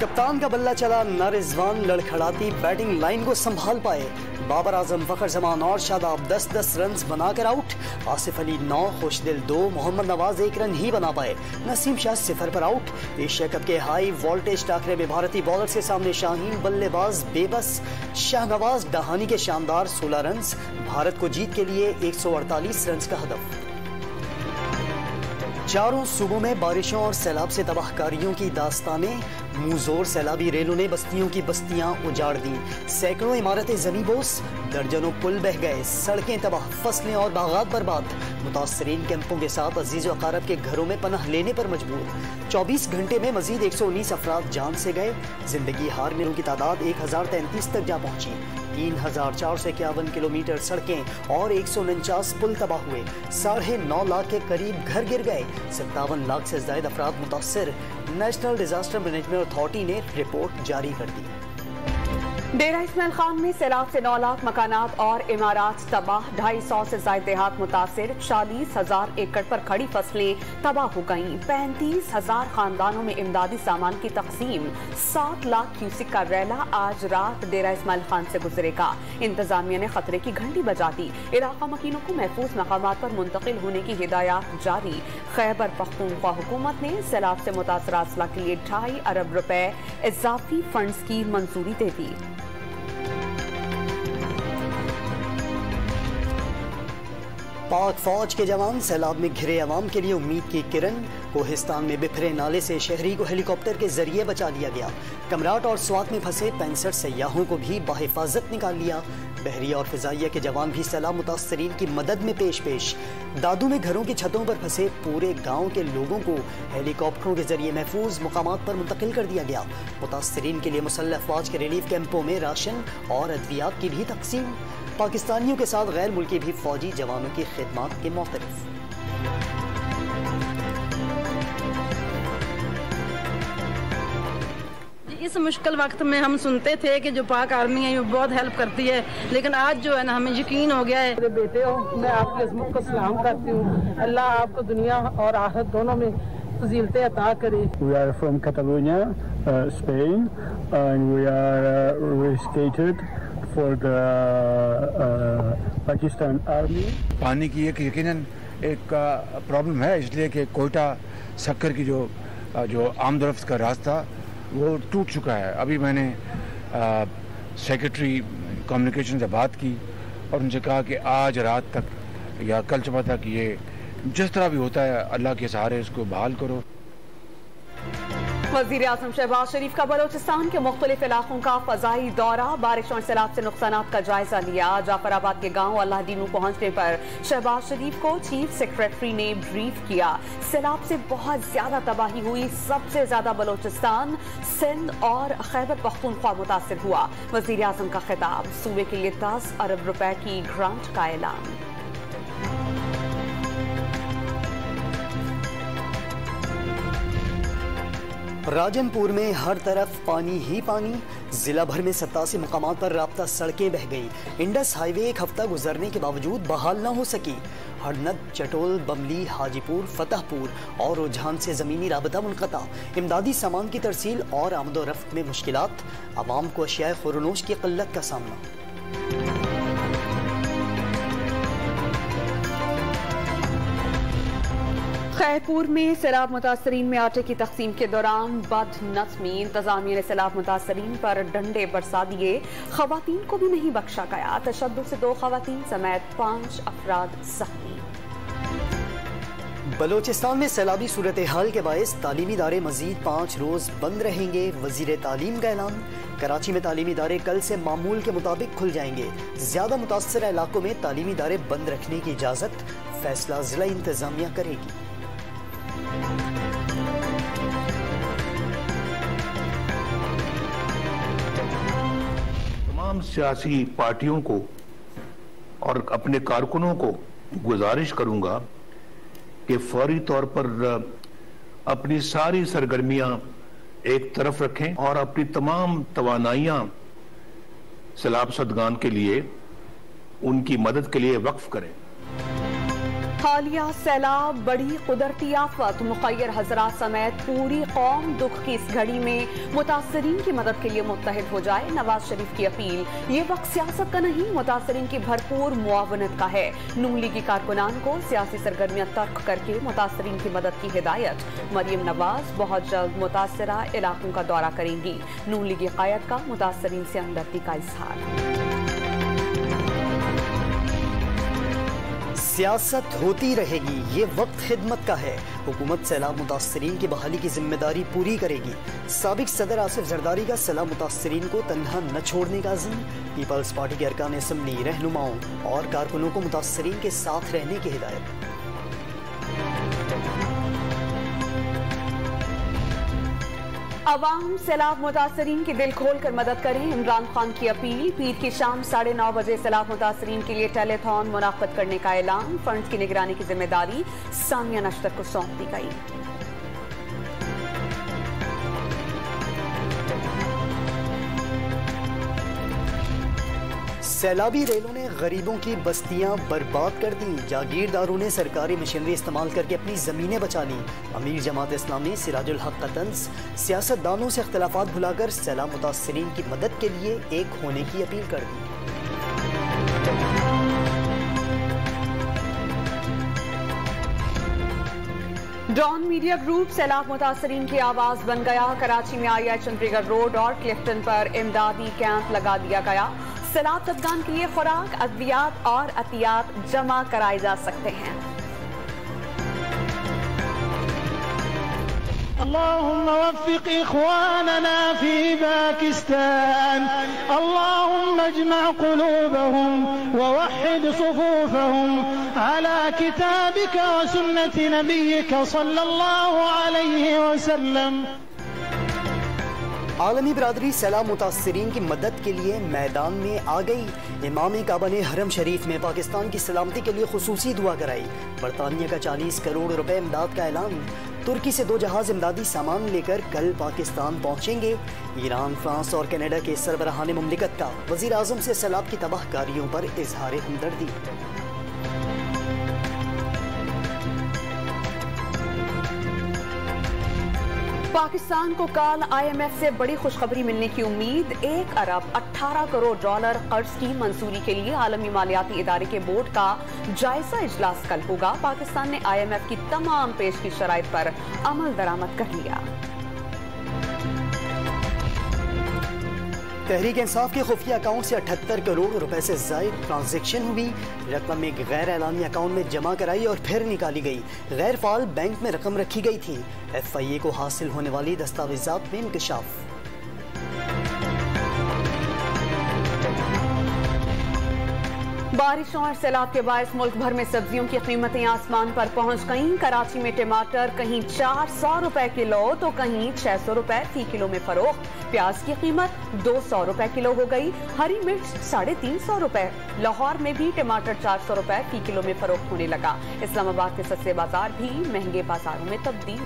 कप्तान का बल्ला चला न रिजवान लड़खड़ाती बैटिंग लाइन को संभाल पाए। बाबर आजम, फखर जमान और शादाब 10-10 रन बनाकर आउट। आसिफ अली 9, खुशदिल 2, मोहम्मद नवाज 1 रन ही बना पाए। नसीम शाह 0 पर आउट। एशिया कप के हाई वोल्टेज टाकरे में भारतीय बॉलर के सामने शाहीन बल्लेबाज बेबस। शाहनवाज दहानी के शानदार 16 रन भारत को जीत के लिए 148 रन का हदफ। चारों सूबों में बारिशों और सैलाब से तबाहकारियों की दास्तानें। मुंहजोर सैलाबी रेलों ने बस्तियों की बस्तियां उजाड़ दी। सैकड़ों इमारतें जमींबोस, दर्जनों पुल बह गए, सड़कें तबाह, फसलें और बागात बर्बाद। मुतासरीन कैंपों के साथ अजीज व अकारब के घरों में पनाह लेने पर मजबूर। 24 घंटे में मजीद 119 अफराद जान से गए। जिंदगी हारने वालों की तादाद 1033 तक जा पहुंची। 3451 किलोमीटर सड़कें और 149 पुल तबाह हुए। 9.5 लाख के करीब घर गिर गए। 57 लाख से ज्यादा अफराद मुतासर। नेशनल डिजास्टर मैनेजमेंट अथॉरिटी ने रिपोर्ट जारी कर दी। डेरा इस्माइल खान में सैलाब से 9 लाख मकानात और इमारात तबाह। 250 से ज्यादा देहात मुतासिर। 40,000 एकड़ पर खड़ी फसलें तबाह हो गईं। 35,000 खानदानों में इमदादी सामान की तकसीम। 7 लाख क्यूसिक का रैला आज रात डेरा इस्माइल खान से गुजरेगा। इंतजामिया ने खतरे की घंटी बजा दी। इलाका मकीनों को महफूज मकामात पर मुंतकिल होने की हिदायत जारी। खैबर पख्तूनख्वा हुकूमत ने सैलाब से मुतासर अजला के लिए 2.5 अरब रुपए इजाफी फंड्स की मंजूरी दे दी। पाक फौज के जवान सैलाब में घिरे अवाम के लिए उम्मीद की किरण। कोहिस्तान में बिखरे नाले से शहरी को हेलीकॉप्टर के जरिए बचा लिया गया। कमराट और स्वात में फंसे 65 सयाहों को भी बाहिफाजत निकाल लिया। बहरिया और फिजाइया के जवान भी सैलाब मुतासरीन की मदद में पेश। दादू में घरों की छतों पर फंसे पूरे गांव के लोगों को हेलीकॉप्टरों के जरिए महफूज मुकामात पर मुंतकिल कर दिया गया। मुतासरीन के लिए मुसल्लह अफवाज के रिलीफ कैंपों में राशन और अद्वियात की भी तकसीम। पाकिस्तानियों के साथ गैर मुल्की भी फौजी जवानों की खिदमत के मोतरफ। इस मुश्किल वक्त में हम सुनते थे कि जो पाक आर्मी है वो बहुत हेल्प करती है, लेकिन आज जो है ना हमें यकीन हो गया है। मेरे बेटे हो, मैं आपके इस्मत को सलाम करती हूँ। अल्लाह आपको दुनिया और आखिरत दोनों में फजीलतें अता करे। We are from Catalonia, Spain, and we are rescued for the Pakistan Army. पानी की एक यकीनन एक प्रॉब्लम है, इसलिए कि कोयटा सक्कर की जो आमदरफ्त का रास्ता वो टूट चुका है। अभी मैंने सेक्रेटरी कम्युनिकेशन से बात की और उनसे कहा कि आज रात तक या कल सुबह तक ये जिस तरह भी होता है अल्लाह के सहारे इसको बहाल करो। वज़ीर आज़म शहबाज शरीफ का बलोचिस्तान के मुख्तलिफ इलाकों का फजाई दौरा। बारिश और सैलाब से नुकसानात का जायजा लिया। जाफराबाद के गांव अल्लाह दीनू पहुंचने पर शहबाज शरीफ को चीफ सेक्रेटरी ने ब्रीफ किया। सैलाब से बहुत ज्यादा तबाही हुई। सबसे ज्यादा बलोचिस्तान, सिंध और खैबर पख्तूनख्वा मुतासिर हुआ। वज़ीर आज़म का खिताब। सूबे के लिए 10 अरब रुपए की ग्रांट का ऐलान। राजनपुर में हर तरफ पानी ही पानी। जिला भर में 87 मुकामात पर राब्ता सड़कें बह गई। इंडस हाईवे एक हफ्ता गुजरने के बावजूद बहाल न हो सकी। हरनद, चटोल, बमली, हाजीपुर, फतेहपुर और रुझान से जमीनी राबता मुनक़ता। इमदादी सामान की तरसील और आमदोरफ्त में मुश्किलात। आवाम को अशियाए खुरनोश की क़िल्लत का सामना। खैरपुर में सैलाब मुतासरीन में आटे की तकसीम के दौरान बदनज़मी। इंतजामिया ने सैलाब मुतासरीन पर डंडे बरसा दिए। खवातीन को भी नहीं बख्शा गया। तशद्दुद से 2 खवातीन समेत 5 अफराद जख्मी। बलोचिस्तान में सैलाबी सूरत हाल के बायस तालीमी इदारे मजीद 5 रोज बंद रहेंगे। वजीर तालीम का ऐलान। कराची में तालीमी इदारे कल से मामूल के मुताबिक खुल जाएंगे। ज्यादा मुतासर इलाकों में तालीमी इदारे बंद रखने की इजाजत फैसला जिला इंतजामिया करेगी। तमाम सियासी पार्टियों को और अपने कारकुनों को गुजारिश करूंगा कि फौरी तौर पर अपनी सारी सरगर्मियां एक तरफ रखें और अपनी तमाम तवानाइयां सैलाब ज़दगान के लिए उनकी मदद के लिए वक्फ करें। حالیہ سیلاب بڑی قدرتی آفت، مخیر حضرات سمیت پوری قوم دکھ کی اس گھڑی میں متاثرین کی مدد کے لیے متحد ہو جائے، نواز شریف کی اپیل۔ یہ وقت سیاست کا نہیں، متاثرین کی بھرپور معاونت کا ہے۔ نون لیگی کارکنان کو سیاسی سرگرمیاں ترک کر کے متاثرین کی مدد کی ہدایت۔ مریم نواز بہت جلد متاثرہ علاقوں کا دورہ کریں گی۔ نون لیگی قائد کا متاثرین سے ہمدردی کا اظہار۔ سیاست ہوتی رہے گی، یہ وقت خدمت کا ہے۔ حکومت سیلاب متاثرین کی بحالی کی ذمہ داری پوری کرے گی۔ سابق صدر آصف زرداری کا سیلاب متاثرین کو تنہا نہ چھوڑنے کا عزم۔ پیپلز پارٹی کے ارکان اسمبلی، رہنماؤں اور کارکنوں کو متاثرین کے ساتھ رہنے کی ہدایت۔ عوام سیلاب متاثرین کی دل کھول کر مدد کریں، عمران خان کی اپیل۔ پیر کی شام 9:30 بجے سیلاب متاثرین کے لیے ٹیلی تھون منعقد کرنے کا اعلان۔ فنڈز کی نگرانی کی ذمہ داری سامیہ نشتر کو سونپ دی گئی۔ سیلابی ریلوں نے غریبوں کی بستیاں برباد کر دیں، جاگیرداروں نے سرکاری مشینری استعمال کر کے اپنی زمینیں بچا لیں۔ امیر جماعت اسلامی سراج الحق کا طنز، سیاست دانوں سے اختلافات بھلا کر سیلاب متاثرین کی مدد کے لیے ایک ہونے کی اپیل کر دی۔ ڈان میڈیا گروپ سیلاب متاثرین کی آواز بن گیا۔ کراچی میں آئی چندریگڑھ روڈ اور کلفٹن پر امدادی کیمپ لگا دیا گیا۔ سیلاب زدگان کے لیے خوراک، ادویات اور عطیات جمع کرائے جا سکتے ہیں۔ اللهم وفق إخواننا في باكستان، اللهم اجمع قلوبهم ووحد صفوفهم على كتابك وسنة نبيك صلى الله عليه وسلم۔ عالمی برادری سیلاب متاثرین کی مدد کے لیے میدان میں آ گئی۔ امام کعبہ نے حرم شریف میں پاکستان کی سلامتی کے لیے خصوصی دعا کرائی۔ برطانیہ کا 40 کروڑ روپے امداد کا اعلان۔ ترکی سے 2 جہاز امدادی سامان لے کر کل پاکستان پہنچیں گے۔ ایران، فرانس اور کینیڈا کے سربراہان مملکت کا وزیر اعظم سے سیلاب کی تباہ کاریوں پر اظہار ہمدردی۔ پاکستان کو کل IMF سے بڑی خوشخبری ملنے کی امید۔ 1 ارب 18 کروڑ ڈالر قرض کی منظوری کے لیے عالمی مالیاتی ادارے کے بورڈ کا جائزہ اجلاس کل ہوگا۔ پاکستان نے IMF کی تمام پیش کی شرائط پر عمل درآمد کر لیا۔ تحریک انصاف کے خفیہ اکاؤنٹ سے 78 کروڑ روپے سے زائد ٹرانزیکشن ہوئی۔ رقم ایک غیر اعلانیہ اکاؤنٹ میں جمع کرائی اور پھر نکالی گئی۔ غیر فعال بینک میں رقم رکھی گئی تھی۔ FIA کو حاصل ہونے والی دستاویزات میں انکشاف۔ بارشوں اور سیلاب کے باعث ملک بھر میں سبزیوں کی قیمتیں آسمان پر پہنچ گئیں۔ کراچی میں ٹماٹر کہیں 400 روپے کلو تو کہیں 600 روپے فی کلو میں فروخت۔ پیاز کی قیمت 200 روپے کلو ہو گئی۔ ہری مرچ 350 روپے۔ لاہور میں بھی ٹماٹر 400 روپے فی کلو میں فروخت ہونے لگا۔ اسلام آباد کے سستے بازار بھی مہنگے بازاروں میں تبدیل۔